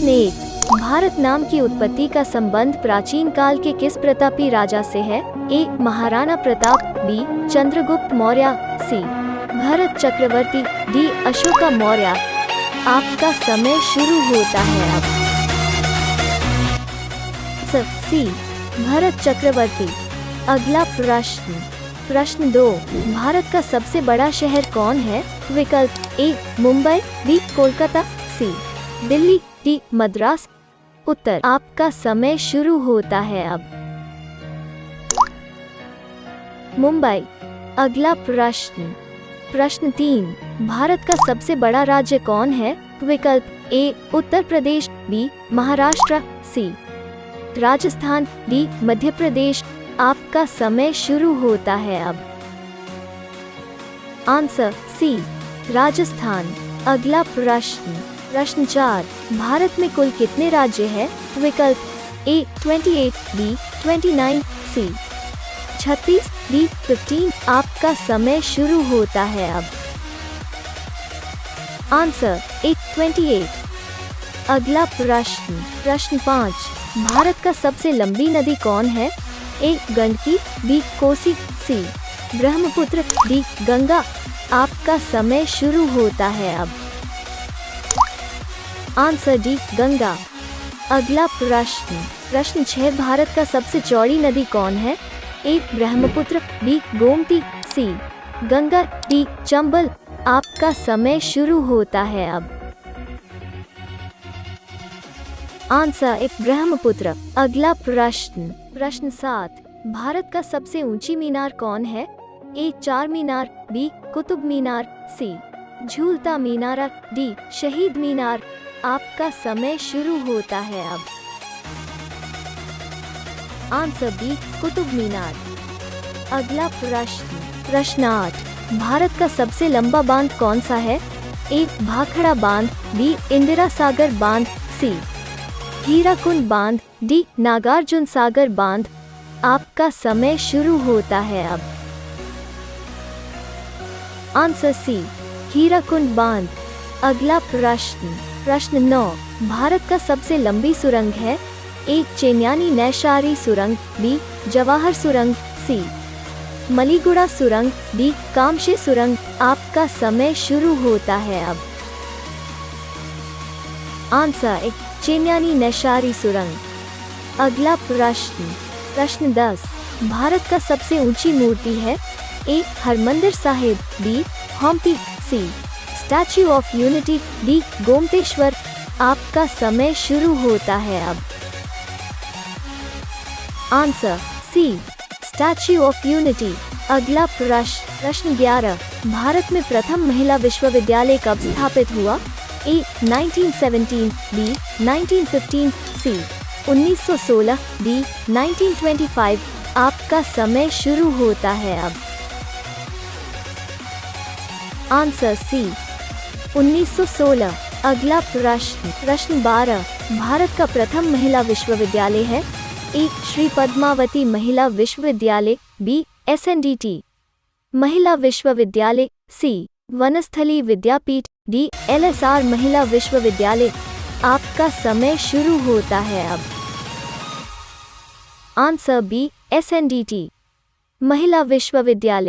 प्रश्न 1। भारत नाम की उत्पत्ति का संबंध प्राचीन काल के किस प्रतापी राजा से है? ए. महाराणा प्रताप, बी. चंद्रगुप्त मौर्य, सी. भरत चक्रवर्ती, डी. अशोका मौर्य। आपका समय शुरू होता है अब। सी. भरत चक्रवर्ती। अगला प्रश्न 2। भारत का सबसे बड़ा शहर कौन है? विकल्प ए. मुंबई, बी. कोलकाता, सी. दिल्ली, डी. मद्रास। उत्तर। आपका समय शुरू होता है अब। मुंबई। अगला प्रश्न 3। भारत का सबसे बड़ा राज्य कौन है? विकल्प A. Uttar Pradesh, B. Maharashtra, C. Rajasthan, D. Madhya Pradesh. आपका समय शुरू होता है अब। Answer C. राजस्थान। अगला प्रश्न 4। भारत में कुल कितने राज्य हैं? विकल्प ए. 28, बी. 29, सी. 36, डी. 15। आपका समय शुरू होता है अब। आंसर ए. 28। अगला प्रश्न 5। भारत का सबसे लंबी नदी कौन है? A. Gandaki, B. Kosi, C. Brahmaputra, D. Ganga. आपका समय शुरू होता है अब। Answer D. गंगा। अगला प्रश्न 6। भारत का सबसे चौड़ी नदी कौन है? A. Brahmaputra, B. Gomti, C. Ganga, D. Chambal. आपका समय शुरू होता है अब। Answer A. ब्रह्मपुत्र। अगला प्रश्न 7। भारत का सबसे ऊंची मीनार कौन है? ए. चार मीनार, बी. कुतुब मीनार, सी. झूलता मीनार, डी. शहीद मीनार। आपका समय शुरू होता है अब। Answer B. कुतुब मीनार। अगला प्रश्न 8। भारत का सबसे लंबा बांध कौन सा है? ए. भाखड़ा बांध, बी. इंदिरा सागर बांध, सी. हीराकुंड बांध, डी. नागार्जुन सागर बांध। आपका समय शुरू होता है अब। आंसर सी. हीराकुंड बांध। अगला प्रश्न 9। भारत का सबसे लंबी सुरंग है? ए. चेन्यानी नैशारी सुरंग, बी. जवाहर सुरंग, सी. मलीगुड़ा सुरंग, डी. कामशे सुरंग। आपका समय शुरू होता है अब। आंसर ए. चेन्यानी नैशारी सुरंग। अगला प्रश्न 10। भारत का सबसे ऊंची मूर्ति है? A. Harmandir Sahib, B. Hampi, C. Statue of Unity, D. Gommateshwara. आपका समय शुरू होता है अब। Answer C. Statue of Unity. अगला प्रश्न 11। भारत में प्रथम महिला विश्वविद्यालय कब स्थापित हुआ? ए. 1917, बी. 1915, सी. 1916, डी. 1925। आपका समय शुरू होता है अब। Answer C. 1916। अगला प्रश्न 12। भारत का प्रथम महिला विश्वविद्यालय है? ए. श्री पद्मावती महिला विश्वविद्यालय, बी. SNDT महिला विश्वविद्यालय, सी. वनस्थली विद्यापीठ, डी. LSR महिला विश्वविद्यालय। आपका समय शुरू होता है अब। Answer B. SNDT महिला विश्वविद्यालय।